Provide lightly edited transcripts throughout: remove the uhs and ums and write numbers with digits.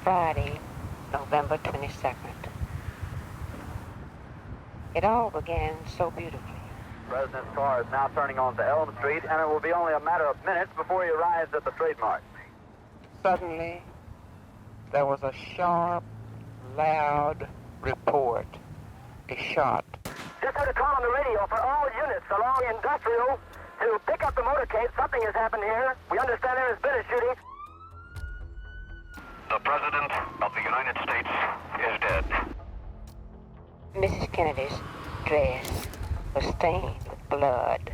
Friday, November 22nd. It all began so beautifully. The President's car is now turning onto Elm Street, and it will be only a matter of minutes before he arrives at the trademark. Suddenly, there was a sharp, loud report, a shot. Just heard a call on the radio for all units along Industrial to pick up the motorcade. Something has happened here. We understand there has been a shooting. The President of the United States is dead. Mrs. Kennedy's dress was stained with blood.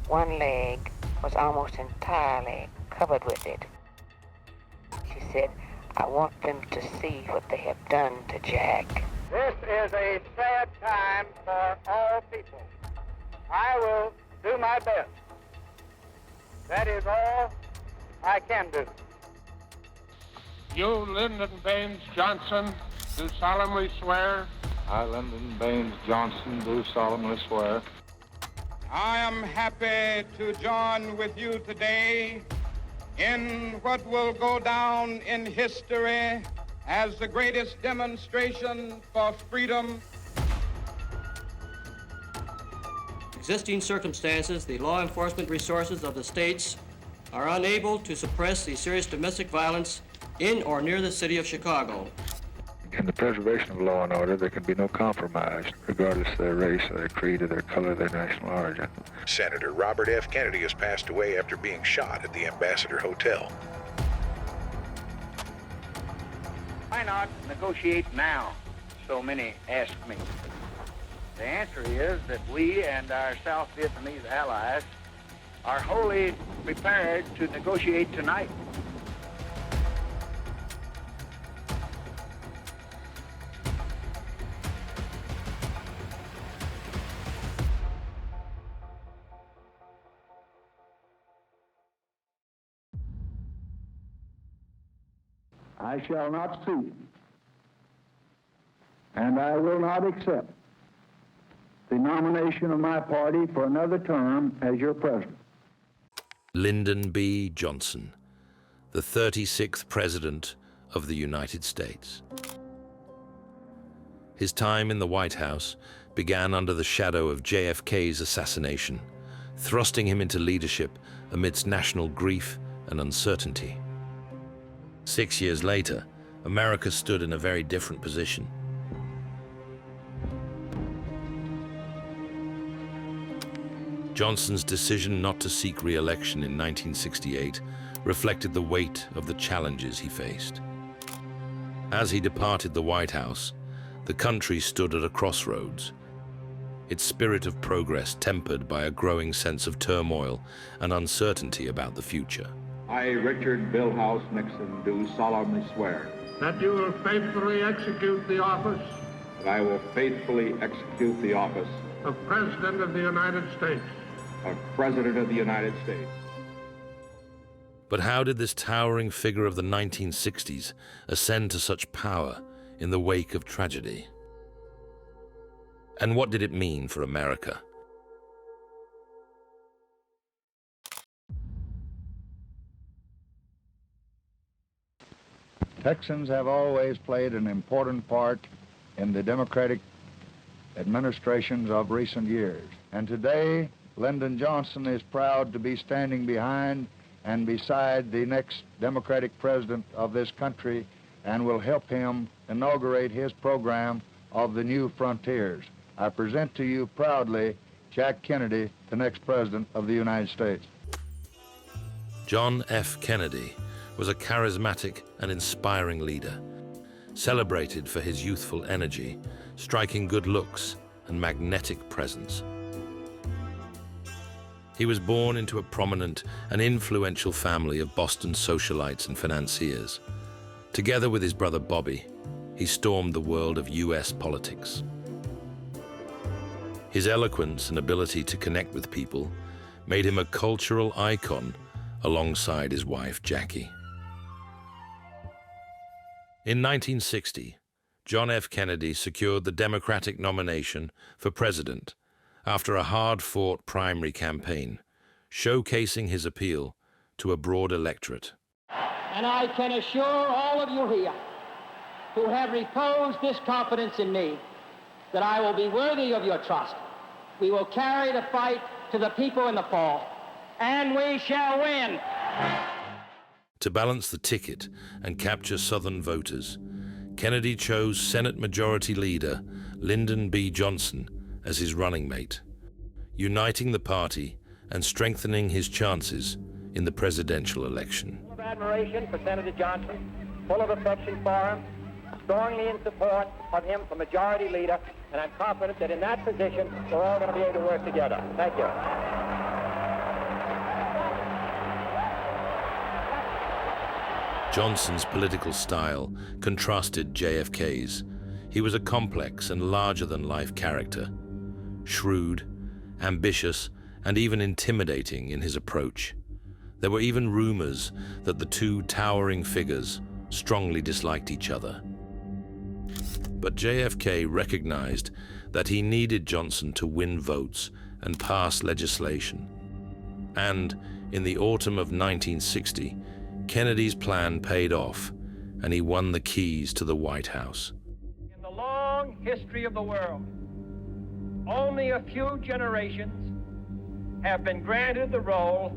One leg was almost entirely covered with it. She said, "I want them to see what they have done to Jack." This is a sad time for all people. I will do my best. That is all I can do. You, Lyndon B. Johnson, do solemnly swear. I, Lyndon B. Johnson, do solemnly swear. I am happy to join with you today in what will go down in history as the greatest demonstration for freedom. Existing circumstances, the law enforcement resources of the states are unable to suppress the serious domestic violence in or near the city of Chicago. In the preservation of law and order, there can be no compromise, regardless of their race, their creed, or their color, their national origin. Senator Robert F. Kennedy has passed away after being shot at the Ambassador Hotel. Why not negotiate now? So many ask me. The answer is that we and our South Vietnamese allies are wholly prepared to negotiate tonight. I shall not seek, and I will not accept the nomination of my party for another term as your president. Lyndon B. Johnson, the 36th President of the United States. His time in the White House began under the shadow of JFK's assassination, thrusting him into leadership amidst national grief and uncertainty. 6 years later, America stood in a very different position. Johnson's decision not to seek re-election in 1968 reflected the weight of the challenges he faced. As he departed the White House, the country stood at a crossroads, its spirit of progress tempered by a growing sense of turmoil and uncertainty about the future. I, Richard Billhouse Nixon, do solemnly swear That you will faithfully execute the office that I will faithfully execute the office of President of the United States. of President of the United States. But how did this towering figure of the 1960s ascend to such power in the wake of tragedy? And what did it mean for America? Texans have always played an important part in the democratic administrations of recent years. And today, Lyndon Johnson is proud to be standing behind and beside the next Democratic president of this country and will help him inaugurate his program of the new frontiers. I present to you proudly Jack Kennedy, the next president of the United States. John F. Kennedy was a charismatic and inspiring leader, celebrated for his youthful energy, striking good looks, and magnetic presence. He was born into a prominent and influential family of Boston socialites and financiers. Together with his brother Bobby, he stormed the world of U.S. politics. His eloquence and ability to connect with people made him a cultural icon alongside his wife, Jackie. In 1960, John F. Kennedy secured the Democratic nomination for president after a hard-fought primary campaign, showcasing his appeal to a broad electorate. And I can assure all of you here who have reposed this confidence in me that I will be worthy of your trust. We will carry the fight to the people in the fall, and we shall win. To balance the ticket and capture Southern voters, Kennedy chose Senate Majority Leader Lyndon B. Johnson as his running mate, uniting the party and strengthening his chances in the presidential election. Full of admiration for Senator Johnson, full of affection for him, strongly in support of him for Majority Leader, and I'm confident that in that position, we're all going to be able to work together. Thank you. Johnson's political style contrasted JFK's. He was a complex and larger-than-life character, shrewd, ambitious, and even intimidating in his approach. There were even rumors that the two towering figures strongly disliked each other. But JFK recognized that he needed Johnson to win votes and pass legislation. And in the autumn of 1960, Kennedy's plan paid off, and he won the keys to the White House. In the long history of the world, only a few generations have been granted the role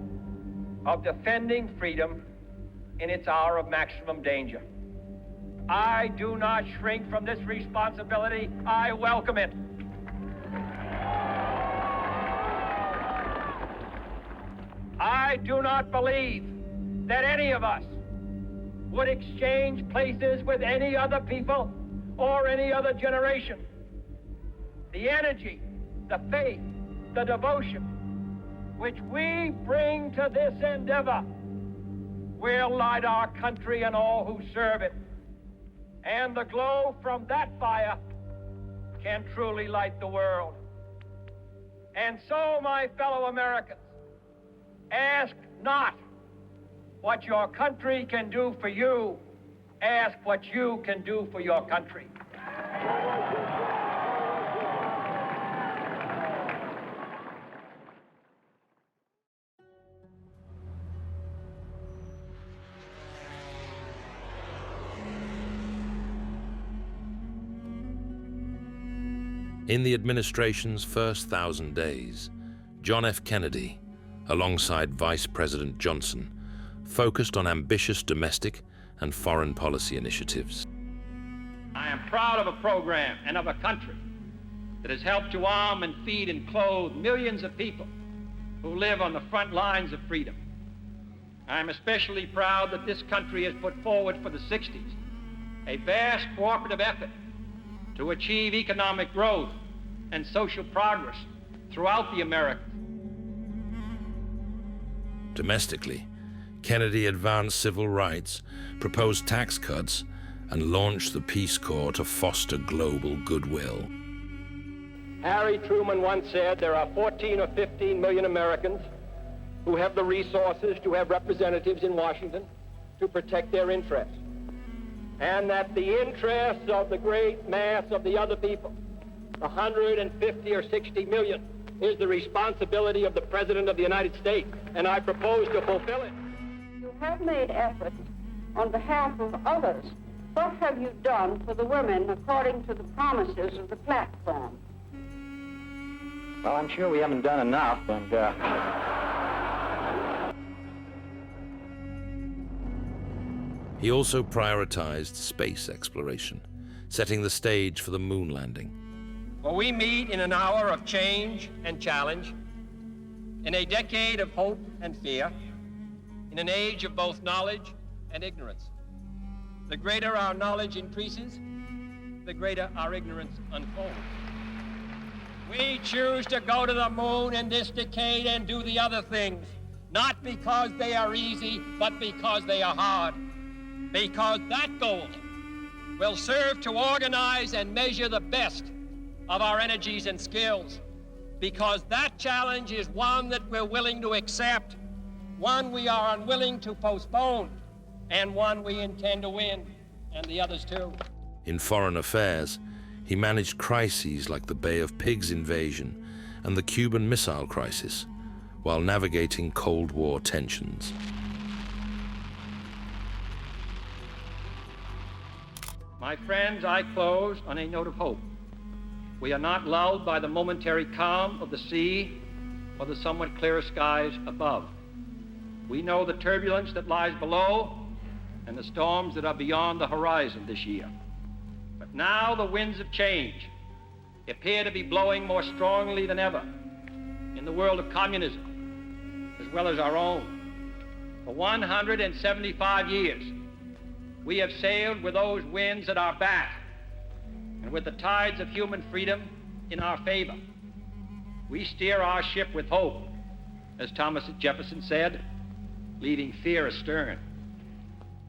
of defending freedom in its hour of maximum danger. I do not shrink from this responsibility. I welcome it. I do not believe that any of us would exchange places with any other people or any other generation. The energy, the faith, the devotion which we bring to this endeavor will light our country and all who serve it. And the glow from that fire can truly light the world. And so, my fellow Americans, ask not what your country can do for you, ask what you can do for your country. In the administration's first 1,000 days, John F. Kennedy, alongside Vice President Johnson, focused on ambitious domestic and foreign policy initiatives. I am proud of a program and of a country that has helped to arm and feed and clothe millions of people who live on the front lines of freedom. I am especially proud that this country has put forward for the 60s a vast cooperative effort to achieve economic growth and social progress throughout the Americas. Domestically, Kennedy advanced civil rights, proposed tax cuts, and launched the Peace Corps to foster global goodwill. Harry Truman once said there are 14 or 15 million Americans who have the resources to have representatives in Washington to protect their interests. And that the interests of the great mass of the other people, 150 or 60 million, is the responsibility of the President of the United States, and I propose to fulfill it. You have made efforts on behalf of others. What have you done for the women according to the promises of the platform? Well, I'm sure we haven't done enough, and He also prioritized space exploration, setting the stage for the moon landing. For we meet in an hour of change and challenge, in a decade of hope and fear, in an age of both knowledge and ignorance. The greater our knowledge increases, the greater our ignorance unfolds. We choose to go to the moon in this decade and do the other things, not because they are easy, but because they are hard. Because that goal will serve to organize and measure the best of our energies and skills. Because that challenge is one that we're willing to accept, one we are unwilling to postpone, and one we intend to win, and the others too. In foreign affairs, he managed crises like the Bay of Pigs invasion and the Cuban Missile Crisis, while navigating Cold War tensions. My friends, I close on a note of hope. We are not lulled by the momentary calm of the sea or the somewhat clearer skies above. We know the turbulence that lies below and the storms that are beyond the horizon this year. But now the winds of change appear to be blowing more strongly than ever in the world of communism, as well as our own. For 175 years, we have sailed with those winds at our back and with the tides of human freedom in our favor. We steer our ship with hope, as Thomas Jefferson said, leaving fear astern.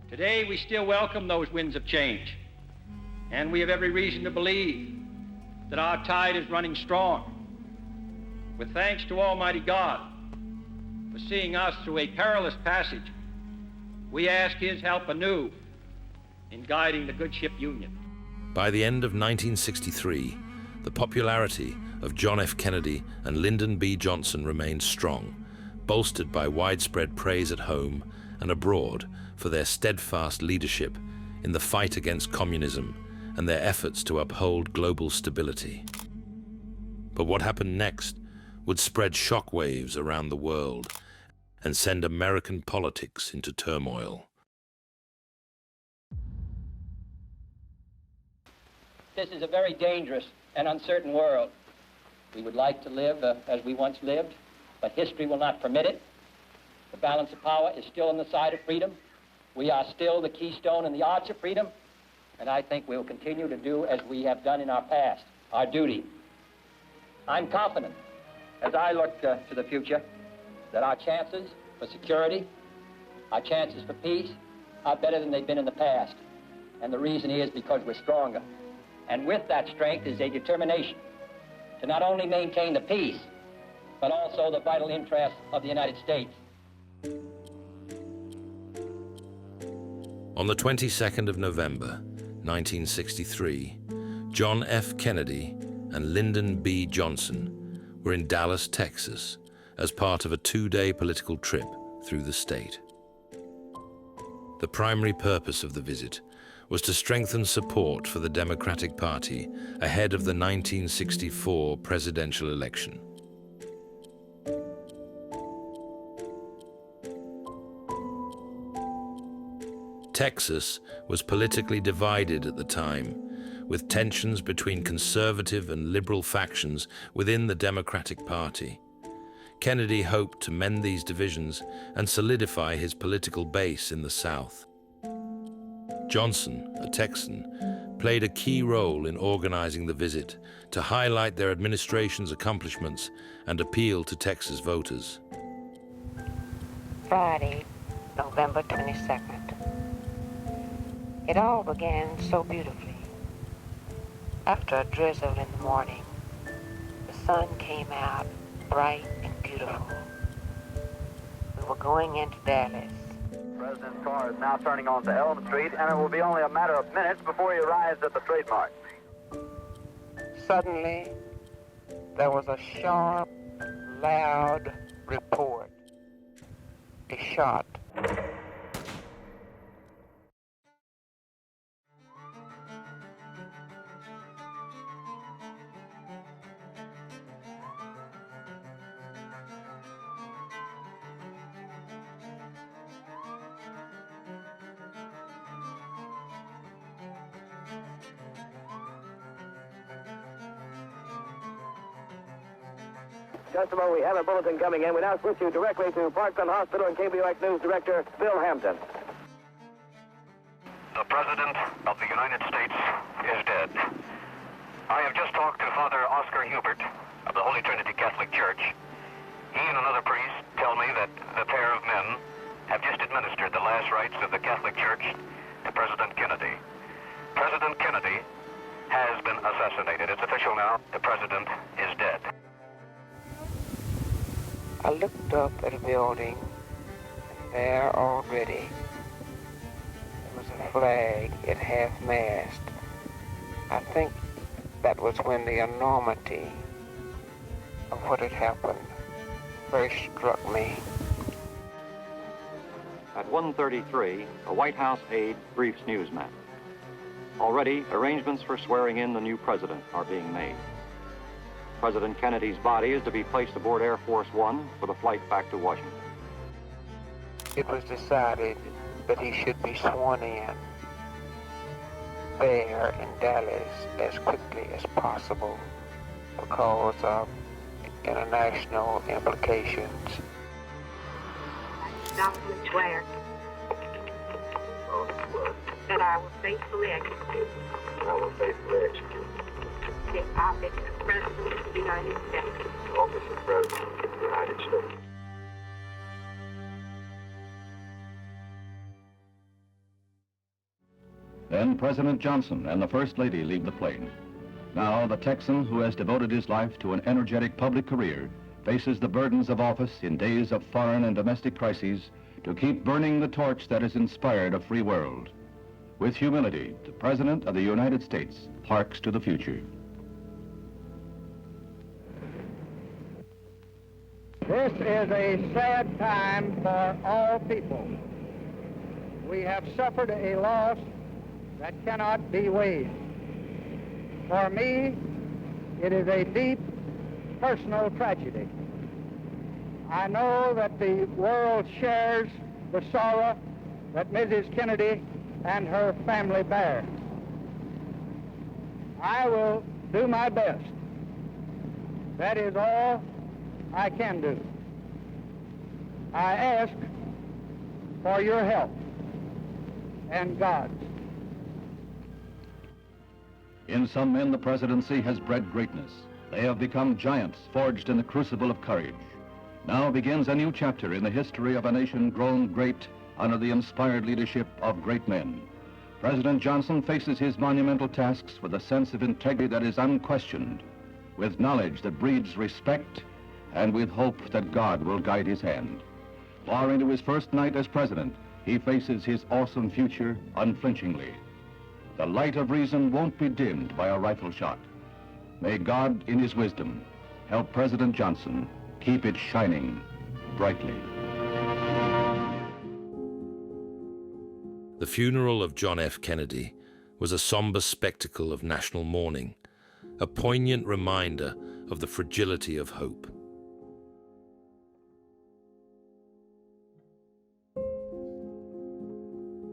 Today, we still welcome those winds of change, and we have every reason to believe that our tide is running strong. With thanks to Almighty God for seeing us through a perilous passage, we ask His help anew in guiding the good ship Union. By the end of 1963, the popularity of John F. Kennedy and Lyndon B. Johnson remained strong, bolstered by widespread praise at home and abroad for their steadfast leadership in the fight against communism and their efforts to uphold global stability. But what happened next would spread shockwaves around the world and send American politics into turmoil. This is a very dangerous and uncertain world. We would like to live as we once lived, but history will not permit it. The balance of power is still on the side of freedom. We are still the keystone in the arch of freedom, and I think we will continue to do as we have done in our past, our duty. I'm confident, as I look to the future, that our chances for security, our chances for peace, are better than they've been in the past. And the reason is because we're stronger. And with that strength is a determination to not only maintain the peace, but also the vital interests of the United States. On the 22nd of November, 1963, John F. Kennedy and Lyndon B. Johnson were in Dallas, Texas, as part of a two-day political trip through the state. The primary purpose of the visit was to strengthen support for the Democratic Party ahead of the 1964 presidential election. Texas was politically divided at the time, with tensions between conservative and liberal factions within the Democratic Party. Kennedy hoped to mend these divisions and solidify his political base in the South. Johnson, a Texan, played a key role in organizing the visit to highlight their administration's accomplishments and appeal to Texas voters. Friday, November 22nd. It all began so beautifully. After a drizzle in the morning, the sun came out bright and beautiful. We were going into Dallas. The President's car is now turning onto Elm Street, and it will be only a matter of minutes before he arrives at the trademark. Suddenly, there was a sharp, loud report. A shot. Just a moment, we have a bulletin coming in. We now switch you directly to Parkland Hospital and KBOX News Director Bill Hampton. The President of the United States is dead. I have just talked to Father Oscar Hubert of the Holy Trinity Catholic Church. He and another priest tell me that the pair of men have just administered the last rites of the Catholic Church to President Kennedy. President Kennedy has been assassinated. It's official now. The President is dead. I looked up at a building, and there already there was a flag at half-mast. I think that was when the enormity of what had happened first struck me. At 1:33, a White House aide briefs newsmen. Already, arrangements for swearing in the new president are being made. President Kennedy's body is to be placed aboard Air Force One for the flight back to Washington. It was decided that he should be sworn in there in Dallas as quickly as possible because of international implications. I solemnly swear that I will faithfully execute the office of President of the United States. Then President Johnson and the First Lady leave the plane. Now the Texan, who has devoted his life to an energetic public career, faces the burdens of office in days of foreign and domestic crises to keep burning the torch that has inspired a free world. With humility, the President of the United States harks to the future. This is a sad time for all people. We have suffered a loss that cannot be weighed. For me, it is a deep personal tragedy. I know that the world shares the sorrow that Mrs. Kennedy and her family bear. I will do my best. That is all I can do. I ask for your help and God's. In some men, the presidency has bred greatness. They have become giants forged in the crucible of courage. Now begins a new chapter in the history of a nation grown great under the inspired leadership of great men. President Johnson faces his monumental tasks with a sense of integrity that is unquestioned, with knowledge that breeds respect, and with hope that God will guide his hand. Far into his first night as president, he faces his awesome future unflinchingly. The light of reason won't be dimmed by a rifle shot. May God, in his wisdom, help President Johnson keep it shining brightly. The funeral of John F. Kennedy was a somber spectacle of national mourning, a poignant reminder of the fragility of hope.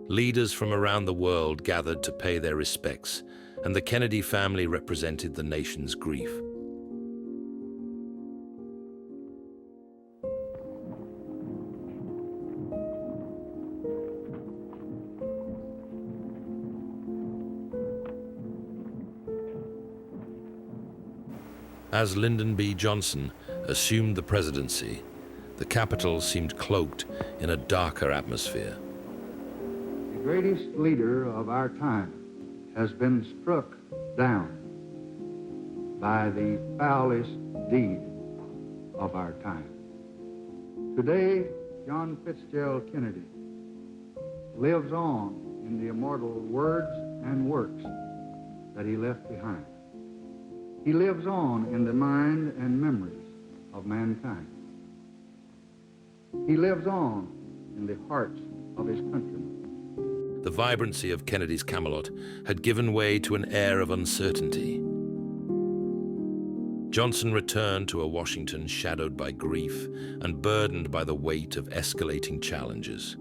Leaders from around the world gathered to pay their respects, and the Kennedy family represented the nation's grief. As Lyndon B. Johnson assumed the presidency, the Capitol seemed cloaked in a darker atmosphere. The greatest leader of our time has been struck down by the foulest deed of our time. Today, John Fitzgerald Kennedy lives on in the immortal words and works that he left behind. He lives on in the mind and memories of mankind. He lives on in the hearts of his countrymen. The vibrancy of Kennedy's Camelot had given way to an air of uncertainty. Johnson returned to a Washington shadowed by grief and burdened by the weight of escalating challenges.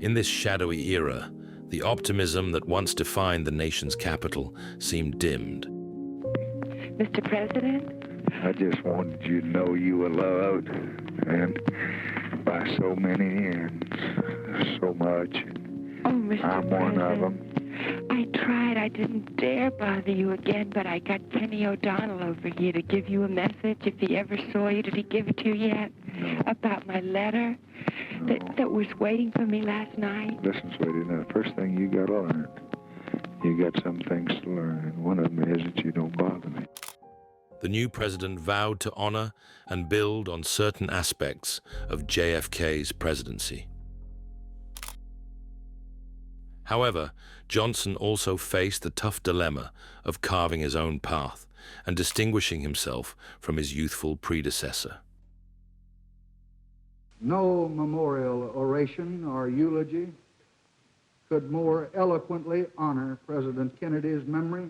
In this shadowy era, the optimism that once defined the nation's capital seemed dimmed. Mr. President? I just wanted you to know you were loved, and by so many and so much. Oh, Mr. I'm President, one of them. I tried. I didn't dare bother you again, but I got Kenny O'Donnell over here to give you a message. If he ever saw you, did he give it to you yet? No. About my letter that was waiting for me last night? Listen, sweetie, now, the first thing you got to learn, you got some things to learn, and one of them is that you don't bother me. The new president vowed to honor and build on certain aspects of JFK's presidency. However, Johnson also faced the tough dilemma of carving his own path and distinguishing himself from his youthful predecessor. No memorial oration or eulogy could more eloquently honor President Kennedy's memory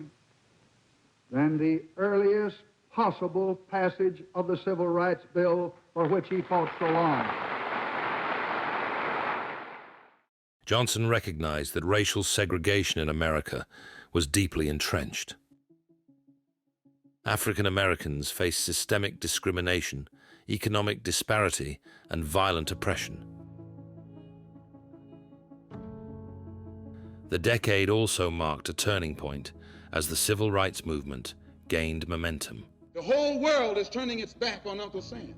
than the earliest possible passage of the Civil Rights Bill for which he fought so long. Johnson recognized that racial segregation in America was deeply entrenched. African Americans faced systemic discrimination, economic disparity, and violent oppression. The decade also marked a turning point as the civil rights movement gained momentum. The whole world is turning its back on Uncle Sam.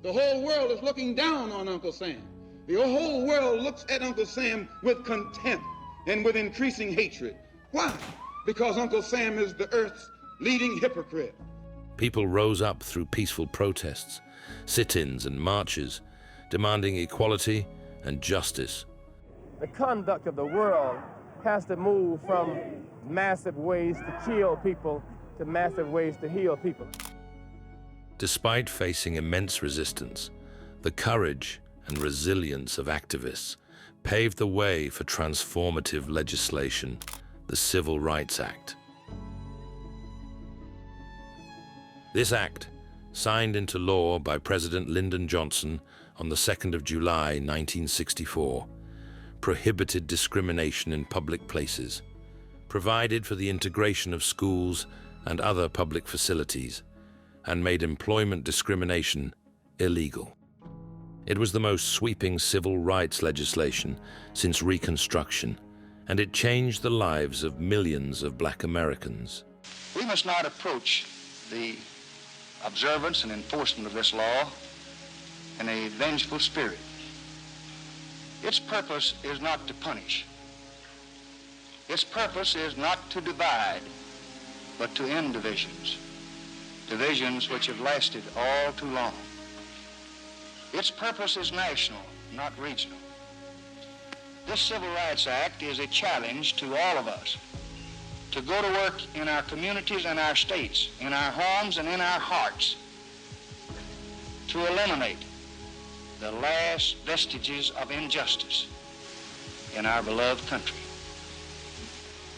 The whole world is looking down on Uncle Sam. The whole world looks at Uncle Sam with contempt and with increasing hatred. Why? Because Uncle Sam is the earth's leading hypocrite. People rose up through peaceful protests, sit-ins and marches, demanding equality and justice. The conduct of the world has to move from massive ways to kill people to massive ways to heal people. Despite facing immense resistance, the courage and resilience of activists paved the way for transformative legislation, the Civil Rights Act. This act, signed into law by President Lyndon Johnson on the 2nd of July, 1964, prohibited discrimination in public places, provided for the integration of schools and other public facilities, and made employment discrimination illegal. It was the most sweeping civil rights legislation since Reconstruction, and it changed the lives of millions of Black Americans. We must not approach the observance and enforcement of this law in a vengeful spirit. Its purpose is not to punish. Its purpose is not to divide, but to end divisions, divisions which have lasted all too long. Its purpose is national, not regional. This Civil Rights Act is a challenge to all of us to go to work in our communities and our states, in our homes and in our hearts, to eliminate the last vestiges of injustice in our beloved country.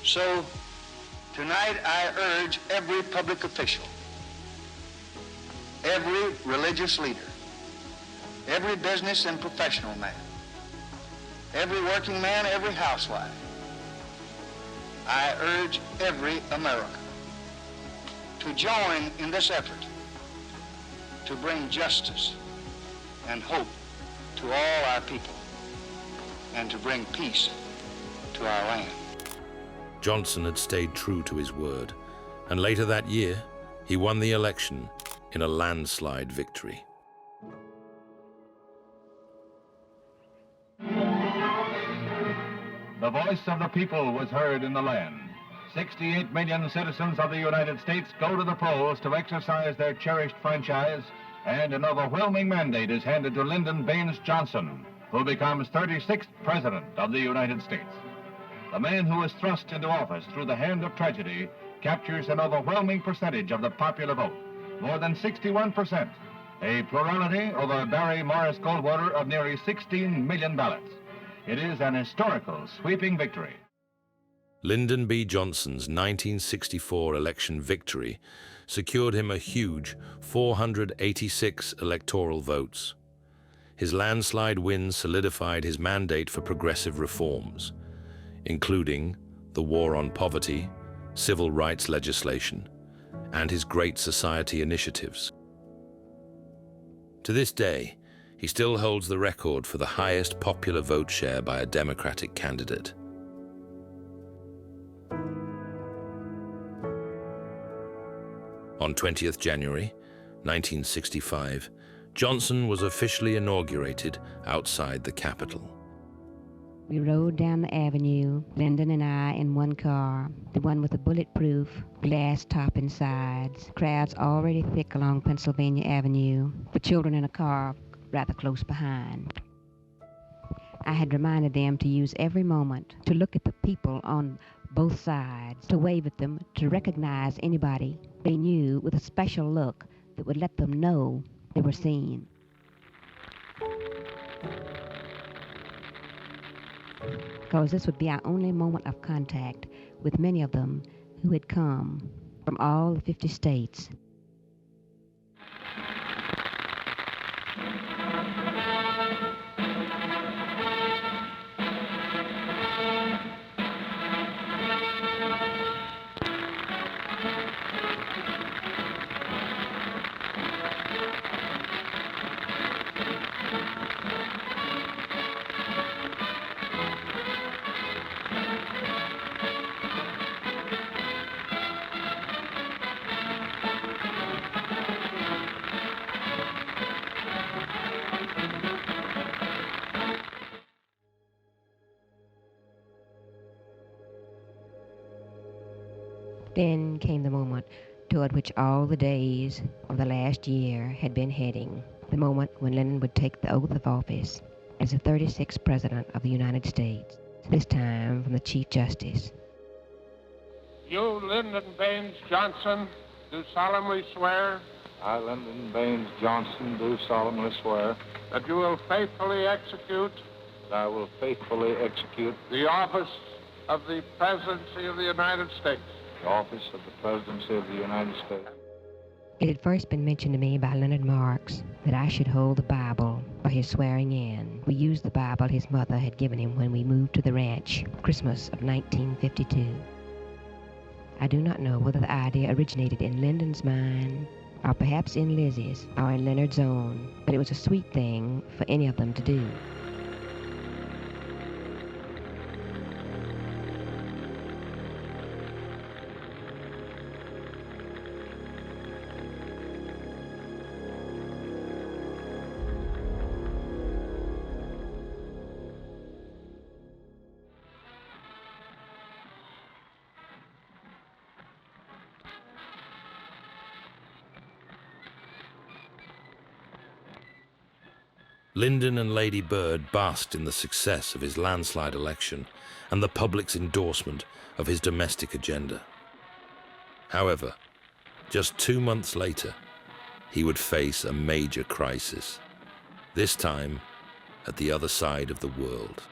So, tonight I urge every public official, every religious leader, every business and professional man, every working man, every housewife, I urge every American to join in this effort to bring justice and hope to all our people and to bring peace to our land. Johnson had stayed true to his word, and later that year, he won the election in a landslide victory. The voice of the people was heard in the land. 68 million citizens of the United States go to the polls to exercise their cherished franchise, and an overwhelming mandate is handed to Lyndon B. Johnson, who becomes 36th President of the United States. The man who was thrust into office through the hand of tragedy captures an overwhelming percentage of the popular vote, more than 61%, a plurality over Barry Morris Goldwater of nearly 16 million ballots. It is an historical, sweeping victory. Lyndon B. Johnson's 1964 election victory secured him a huge 486 electoral votes. His landslide win solidified his mandate for progressive reforms, including the war on poverty, civil rights legislation, and his Great Society initiatives. To this day, he still holds the record for the highest popular vote share by a Democratic candidate. On 20th January, 1965, Johnson was officially inaugurated outside the Capitol. We rode down the avenue, Lyndon and I in one car, the one with the bulletproof glass top and sides. Crowds already thick along Pennsylvania Avenue, the children in a car rather close behind. I had reminded them to use every moment to look at the people on both sides, to wave at them, to recognize anybody they knew with a special look that would let them know they were seen. because this would be our only moment of contact with many of them who had come from all the 50 states. Then came the moment toward which all the days of the last year had been heading, the moment when Lyndon would take the oath of office as the 36th President of the United States, this time from the Chief Justice. You, Lyndon Baines Johnson, do solemnly swear. I, Lyndon Baines Johnson, do solemnly swear. That you will faithfully execute. That I will faithfully execute. The office of the Presidency of the United States. The office of the Presidency of the United States. It had first been mentioned to me by Leonard Marks that I should hold the Bible for his swearing in. We used the Bible his mother had given him when we moved to the ranch, Christmas of 1952. I do not know whether the idea originated in Lyndon's mind, or perhaps in Lizzie's, or in Leonard's own, but it was a sweet thing for any of them to do. Lyndon and Lady Bird basked in the success of his landslide election and the public's endorsement of his domestic agenda. However, just 2 months later, he would face a major crisis, this time at the other side of the world.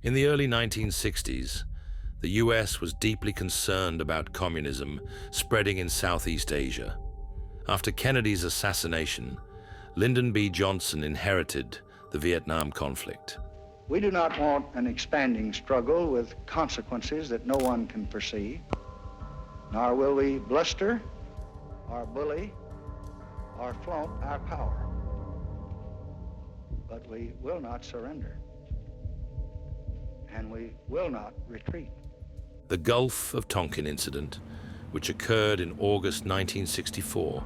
In the early 1960s, the US was deeply concerned about communism spreading in Southeast Asia. After Kennedy's assassination, Lyndon B. Johnson inherited the Vietnam conflict. We do not want an expanding struggle with consequences that no one can foresee, nor will we bluster or bully or flaunt our power. But we will not surrender, and we will not retreat. The Gulf of Tonkin incident, which occurred in August 1964,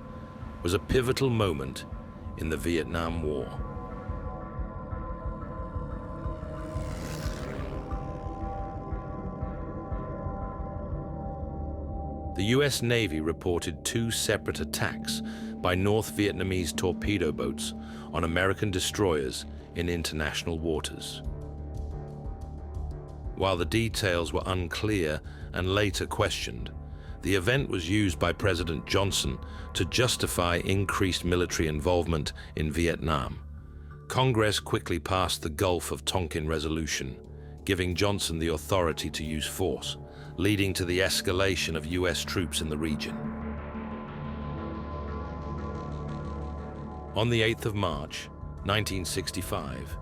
was a pivotal moment in the Vietnam War. The US Navy reported 2 separate attacks by North Vietnamese torpedo boats on American destroyers in international waters. While the details were unclear and later questioned, the event was used by President Johnson to justify increased military involvement in Vietnam. Congress quickly passed the Gulf of Tonkin Resolution, giving Johnson the authority to use force, leading to the escalation of US troops in the region. On the 8th of March, 1965,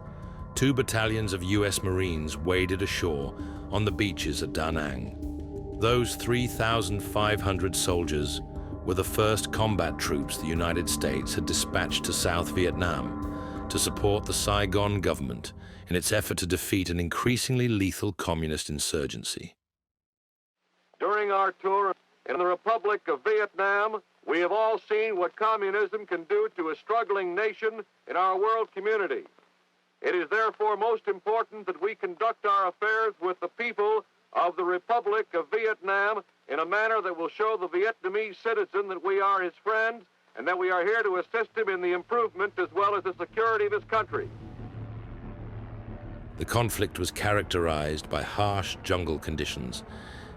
2 battalions of US Marines waded ashore on the beaches at Da Nang. Those 3,500 soldiers were the first combat troops the United States had dispatched to South Vietnam to support the Saigon government in its effort to defeat an increasingly lethal communist insurgency. During our tour in the Republic of Vietnam, we have all seen what communism can do to a struggling nation in our world community. It is therefore most important that we conduct our affairs with the people of the Republic of Vietnam in a manner that will show the Vietnamese citizen that we are his friends and that we are here to assist him in the improvement as well as the security of his country. The conflict was characterized by harsh jungle conditions,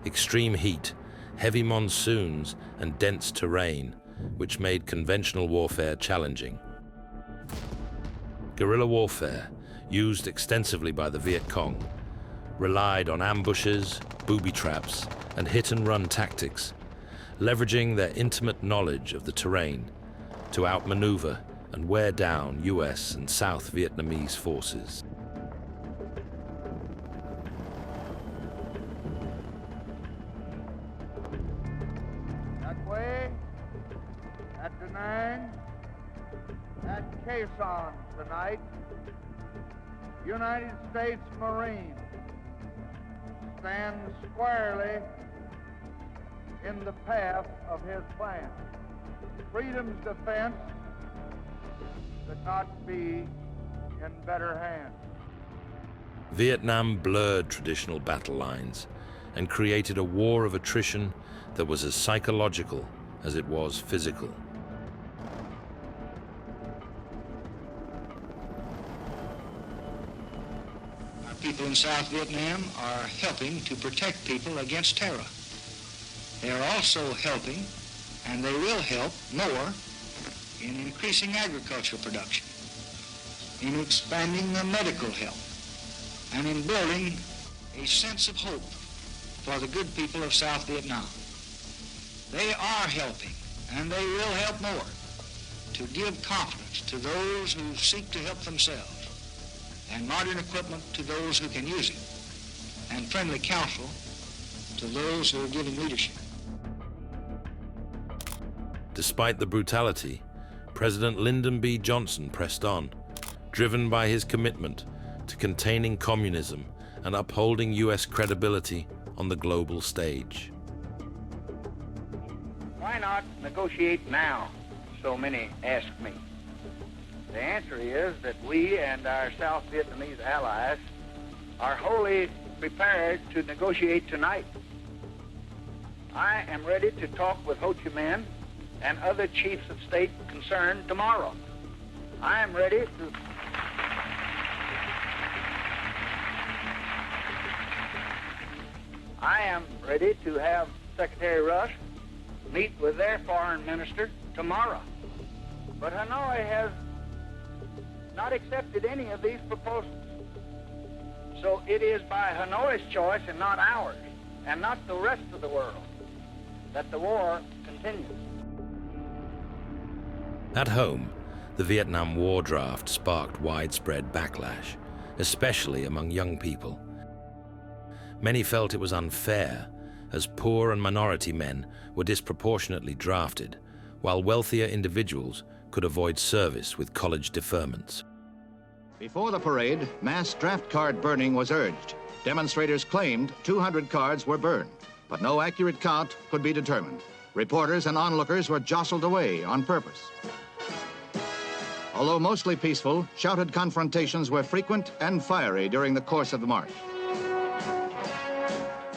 extreme heat, heavy monsoons, and dense terrain, which made conventional warfare challenging. Guerrilla warfare, used extensively by the Viet Cong, relied on ambushes, booby traps, and hit-and-run tactics, leveraging their intimate knowledge of the terrain to outmaneuver and wear down US and South Vietnamese forces. That way, at Da Nang, at Quezon tonight, United States Marine stands squarely in the path of his plan. Freedom's defense could not be in better hands. Vietnam blurred traditional battle lines and created a war of attrition that was as psychological as it was physical. Our people in South Vietnam are helping to protect people against terror. They are also helping, and they will help more, in increasing agricultural production, in expanding the medical help, and in building a sense of hope for the good people of South Vietnam. They are helping, and they will help more, to give confidence to those who seek to help themselves, and modern equipment to those who can use it, and friendly counsel to those who are giving leadership. Despite the brutality, President Lyndon B. Johnson pressed on, driven by his commitment to containing communism and upholding US credibility on the global stage. Why not negotiate now? So many ask me. The answer is that we and our South Vietnamese allies are wholly prepared to negotiate tonight. I am ready to talk with Ho Chi Minh and other chiefs of state concerned tomorrow. I am ready to... I am ready to have Secretary Rusk meet with their foreign minister tomorrow. But Hanoi has not accepted any of these proposals. So it is by Hanoi's choice and not ours, and not the rest of the world, that the war continues. At home, the Vietnam War draft sparked widespread backlash, especially among young people. Many felt it was unfair, as poor and minority men were disproportionately drafted, while wealthier individuals could avoid service with college deferments. Before the parade, mass draft card burning was urged. Demonstrators claimed 200 cards were burned, but no accurate count could be determined. Reporters and onlookers were jostled away on purpose. Although mostly peaceful, shouted confrontations were frequent and fiery during the course of the march.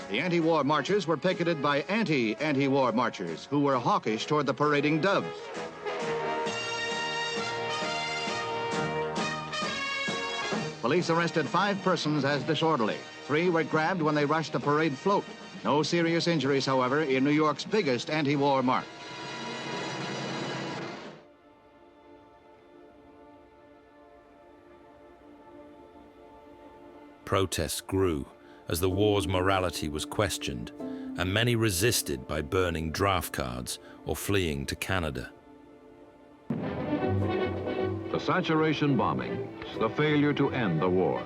The anti-war marchers were picketed by anti-war marchers who were hawkish toward the parading doves. Police arrested 5 persons as disorderly. 3 were grabbed when they rushed the parade float. No serious injuries, however, in New York's biggest anti-war march. Protests grew as the war's morality was questioned, and many resisted by burning draft cards or fleeing to Canada. The saturation bombings, the failure to end the war,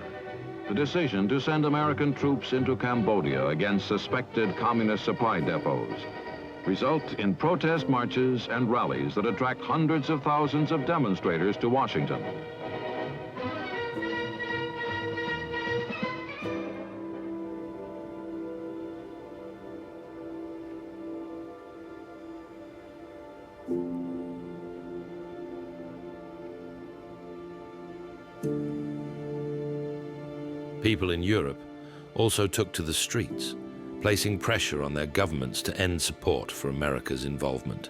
the decision to send American troops into Cambodia against suspected communist supply depots result in protest marches and rallies that attract hundreds of thousands of demonstrators to Washington. People in Europe also took to the streets, placing pressure on their governments to end support for America's involvement.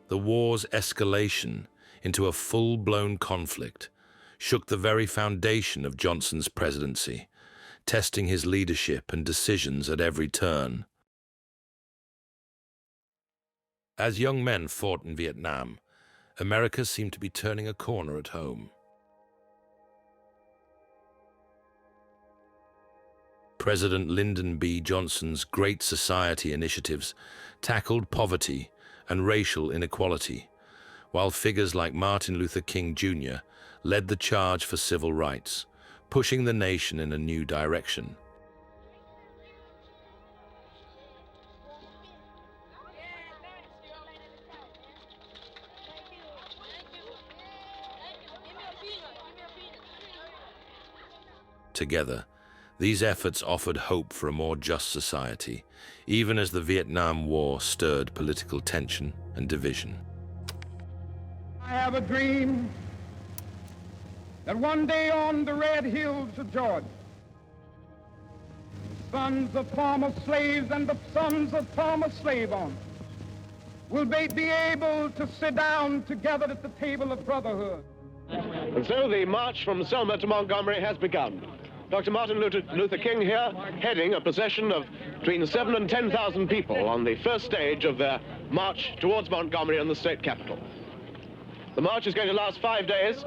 The war's escalation into a full-blown conflict shook the very foundation of Johnson's presidency, testing his leadership and decisions at every turn. As young men fought in Vietnam, America seemed to be turning a corner at home. President Lyndon B. Johnson's Great Society initiatives tackled poverty and racial inequality, while figures like Martin Luther King Jr. led the charge for civil rights, pushing the nation in a new direction. Together, these efforts offered hope for a more just society, even as the Vietnam War stirred political tension and division. I have a dream that one day on the red hills of Georgia, the sons of former slaves and the sons of former slave owners will be able to sit down together at the table of brotherhood. And so the march from Selma to Montgomery has begun. Dr. Martin Luther King here, heading a procession of between 7,000 and 10,000 people on the first stage of their march towards Montgomery and the state capitol. The march is going to last 5 days.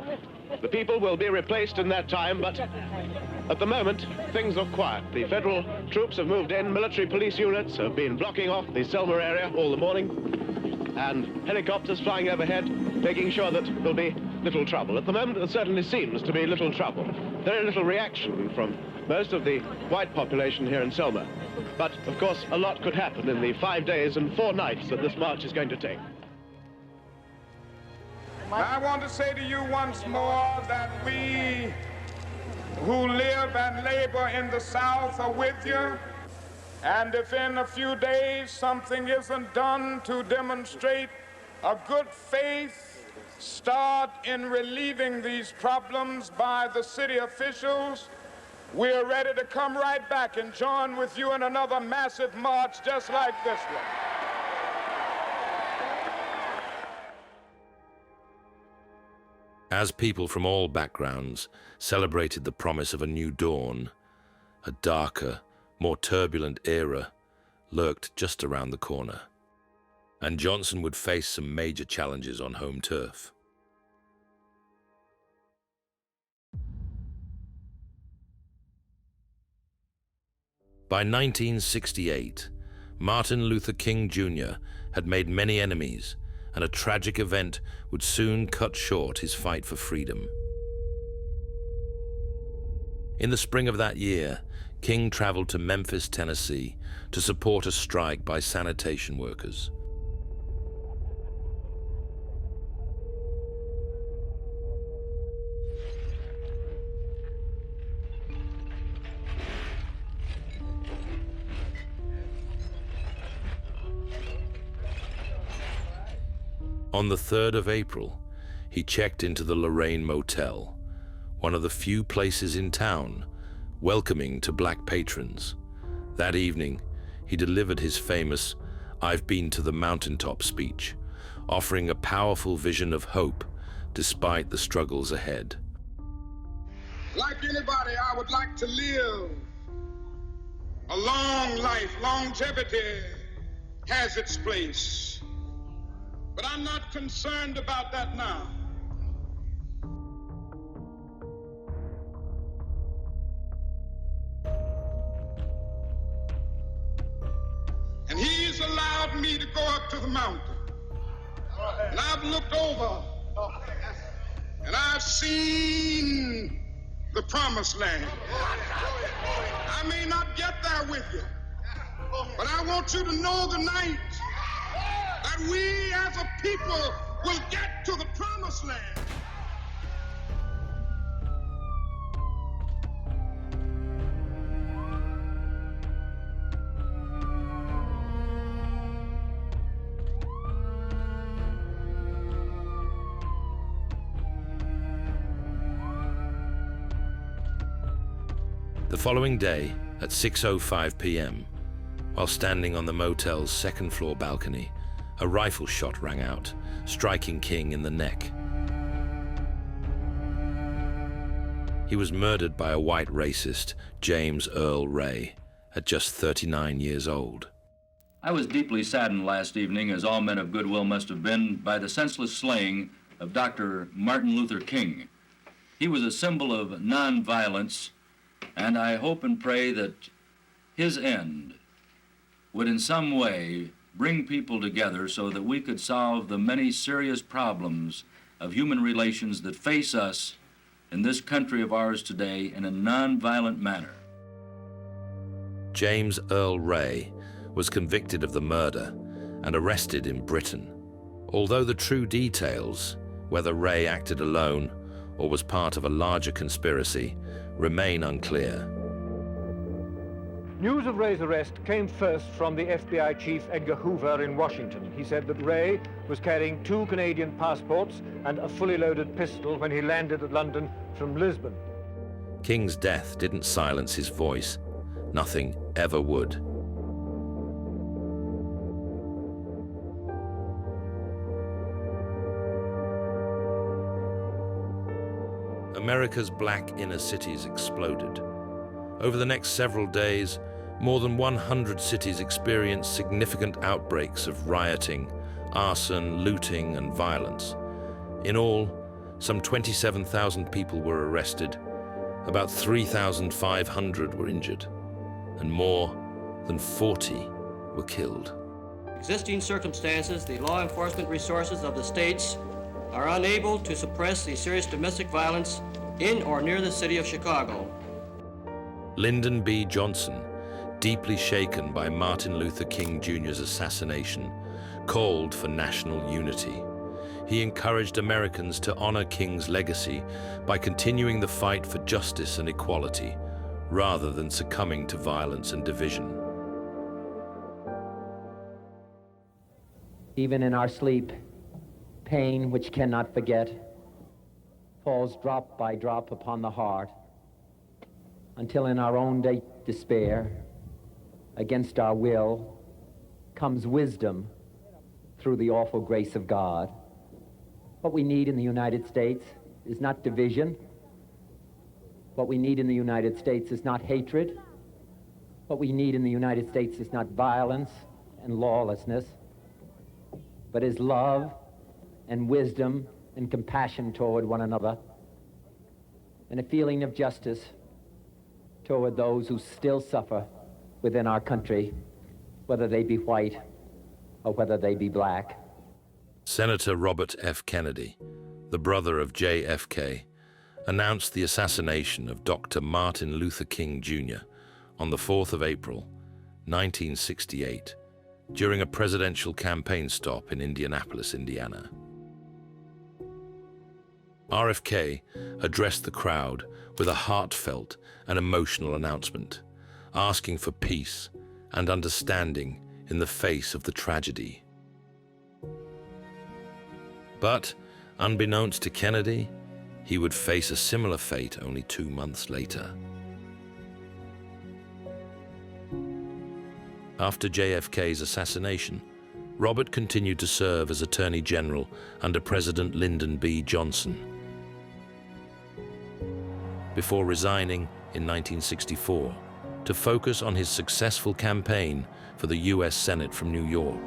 The people will be replaced in that time, but at the moment, things look quiet. The federal troops have moved in. Military police units have been blocking off the Selma area all the morning, and helicopters flying overhead, making sure that there'll be little trouble. At the moment, there certainly seems to be little trouble. Very little reaction from most of the white population here in Selma. But, of course, a lot could happen in the 5 days and 4 nights that this march is going to take. I want to say to you once more that we who live and labor in the South are with you. And if in a few days something isn't done to demonstrate a good faith start in relieving these problems by the city officials, we're ready to come right back and join with you in another massive march just like this one. As people from all backgrounds celebrated the promise of a new dawn, a darker, more turbulent era lurked just around the corner, and Johnson would face some major challenges on home turf. By 1968, Martin Luther King Jr. had made many enemies, and a tragic event would soon cut short his fight for freedom. In the spring of that year, King traveled to Memphis, Tennessee, to support a strike by sanitation workers. On the 3rd of April, he checked into the Lorraine Motel, one of the few places in town welcoming to black patrons. That evening, he delivered his famous "I've been to the mountaintop" speech, offering a powerful vision of hope despite the struggles ahead. Like anybody, I would like to live a long life. Longevity has its place. But I'm not concerned about that now. And he's allowed me to go up to the mountain. And I've looked over and I've seen the promised land. I may not get there with you, but I want you to know tonight that we as a people will get to the promised land. The following day, at 6:05 p.m., while standing on the motel's second-floor balcony, a rifle shot rang out, striking King in the neck. He was murdered by a white racist, James Earl Ray, at just 39 years old. I was deeply saddened last evening, as all men of goodwill must have been, by the senseless slaying of Dr. Martin Luther King. He was a symbol of nonviolence, and I hope and pray that his end would in some way bring people together so that we could solve the many serious problems of human relations that face us in this country of ours today in a nonviolent manner. James Earl Ray was convicted of the murder and arrested in Britain, although the true details, whether Ray acted alone or was part of a larger conspiracy, remain unclear. News of Ray's arrest came first from the FBI chief Edgar Hoover in Washington. He said that Ray was carrying 2 Canadian passports and a fully loaded pistol when he landed at London from Lisbon. King's death didn't silence his voice. Nothing ever would. America's black inner cities exploded. Over the next several days, more than 100 cities experienced significant outbreaks of rioting, arson, looting, and violence. In all, some 27,000 people were arrested, about 3,500 were injured, and more than 40 were killed. Existing circumstances, the law enforcement resources of the states are unable to suppress the serious domestic violence in or near the city of Chicago. Lyndon B. Johnson, deeply shaken by Martin Luther King Jr.'s assassination, called for national unity. He encouraged Americans to honor King's legacy by continuing the fight for justice and equality, rather than succumbing to violence and division. Even in our sleep, pain which cannot forget falls drop by drop upon the heart, until in our own despair, against our will, comes wisdom through the awful grace of God. What we need in the United States is not division. What we need in the United States is not hatred. What we need in the United States is not violence and lawlessness, but is love and wisdom and compassion toward one another, and a feeling of justice toward those who still suffer within our country, whether they be white or whether they be black. Senator Robert F. Kennedy, the brother of JFK, announced the assassination of Dr. Martin Luther King Jr. on the 4th of April, 1968, during a presidential campaign stop in Indianapolis, Indiana. RFK addressed the crowd with a heartfelt and emotional announcement, asking for peace and understanding in the face of the tragedy. But, unbeknownst to Kennedy, he would face a similar fate only 2 months later. After JFK's assassination, Robert continued to serve as Attorney General under President Lyndon B. Johnson, before resigning in 1964 to focus on his successful campaign for the U.S. Senate from New York.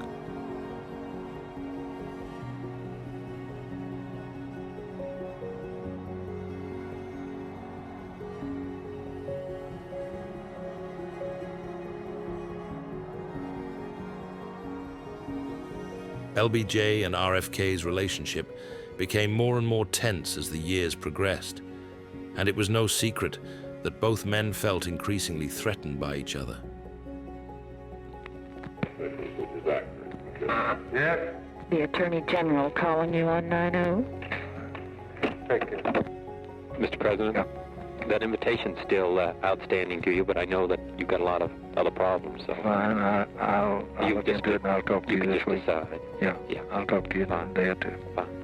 LBJ and RFK's relationship became more and more tense as the years progressed, and it was no secret that both men felt increasingly threatened by each other. Yes? The Attorney General calling you on 90. Thank you. Mr. President, that invitation's still outstanding to you, but I know that you've got a lot of other problems, so... Fine, I'll look into it and I'll talk to you this week. Decide. Yeah, I'll talk to you in a day or two.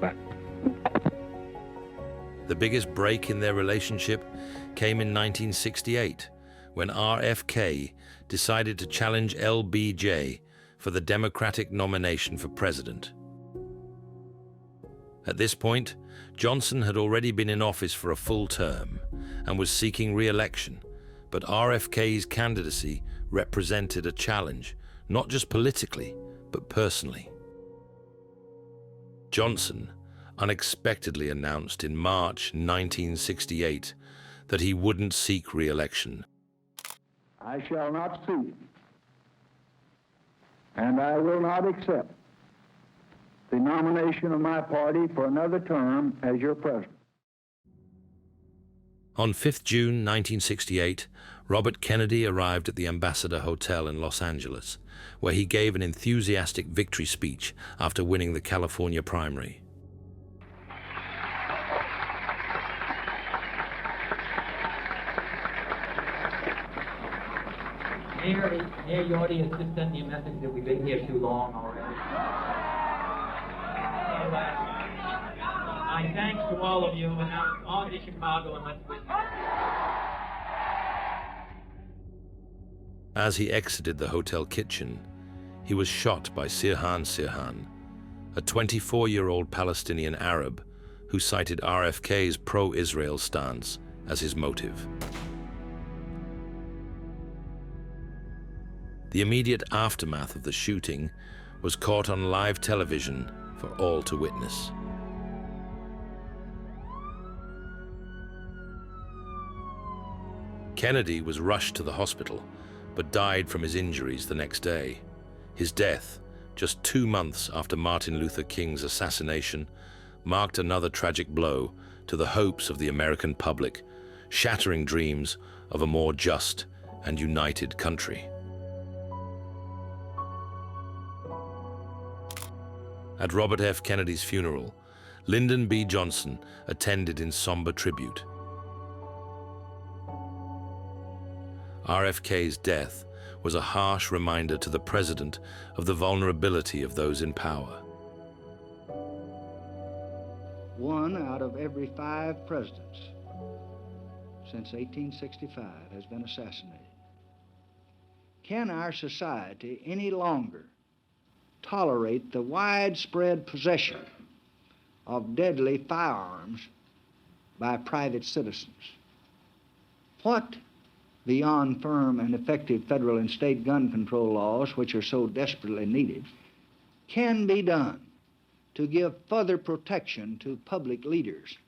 Bye. The biggest break in their relationship came in 1968, when RFK decided to challenge LBJ for the Democratic nomination for president. At this point, Johnson had already been in office for a full term and was seeking re-election, but RFK's candidacy represented a challenge, not just politically, but personally. Johnson unexpectedly announced in March 1968 that he wouldn't seek re-election. I shall not seek, and I will not accept the nomination of my party for another term as your president. On 5th June 1968, Robert Kennedy arrived at the Ambassador Hotel in Los Angeles, where he gave an enthusiastic victory speech after winning the California primary. Mayor, your audience just sent me a message that we've been here too long already. My thanks to all of you, and now on to Chicago and let's win. As he exited the hotel kitchen, he was shot by Sirhan Sirhan, a 24-year-old Palestinian Arab who cited RFK's pro-Israel stance as his motive. The immediate aftermath of the shooting was caught on live television for all to witness. Kennedy was rushed to the hospital, but died from his injuries the next day. His death, just 2 months after Martin Luther King's assassination, marked another tragic blow to the hopes of the American public, shattering dreams of a more just and united country. At Robert F. Kennedy's funeral, Lyndon B. Johnson attended in somber tribute. RFK's death was a harsh reminder to the president of the vulnerability of those in power. 1 out of every 5 presidents since 1865 has been assassinated. Can our society any longer tolerate the widespread possession of deadly firearms by private citizens? What, beyond firm and effective federal and state gun control laws, which are so desperately needed, can be done to give further protection to public leaders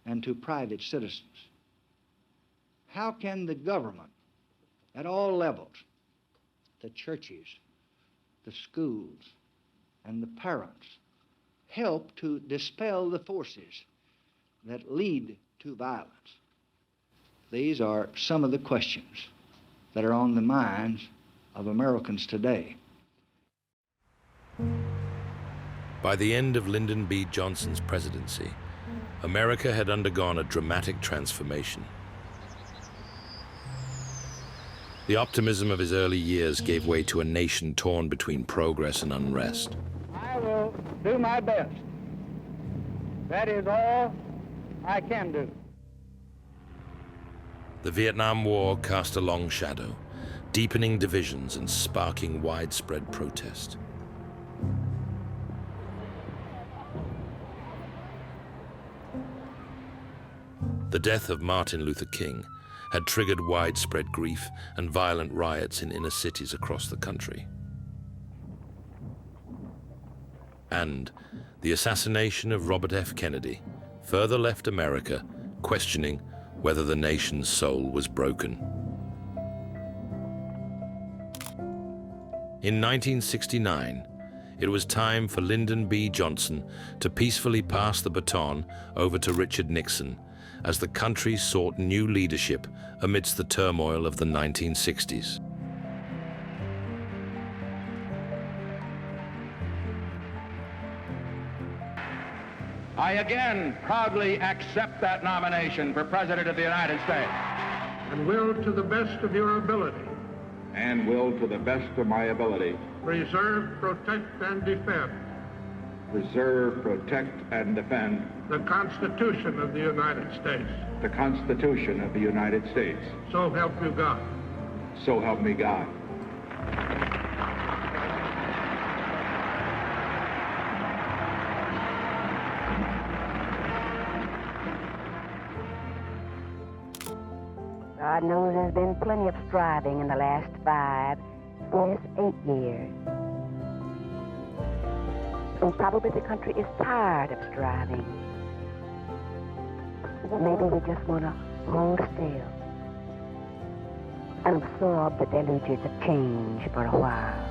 and to private citizens? How can the government at all levels, the churches, the schools, and the parents, help to dispel the forces that lead to violence? These are some of the questions that are on the minds of Americans today. By the end of Lyndon B. Johnson's presidency, America had undergone a dramatic transformation. The optimism of his early years gave way to a nation torn between progress and unrest. I will do my best. That is all I can do. The Vietnam War cast a long shadow, deepening divisions and sparking widespread protest. The death of Martin Luther King had triggered widespread grief and violent riots in inner cities across the country. And the assassination of Robert F. Kennedy further left America questioning whether the nation's soul was broken. In 1969, it was time for Lyndon B. Johnson to peacefully pass the baton over to Richard Nixon as the country sought new leadership amidst the turmoil of the 1960s. I again proudly accept that nomination for President of the United States. And will, to the best of your ability, and will, to the best of my ability, preserve, protect, and defend preserve, protect, and defend the Constitution of the United States. the Constitution of the United States. So help you God. So help me God. God knows there's been plenty of striving in the last 5, yes, 8 years. And probably the country is tired of striving. Maybe we just want to hold still and absorb the deluges of change for a while.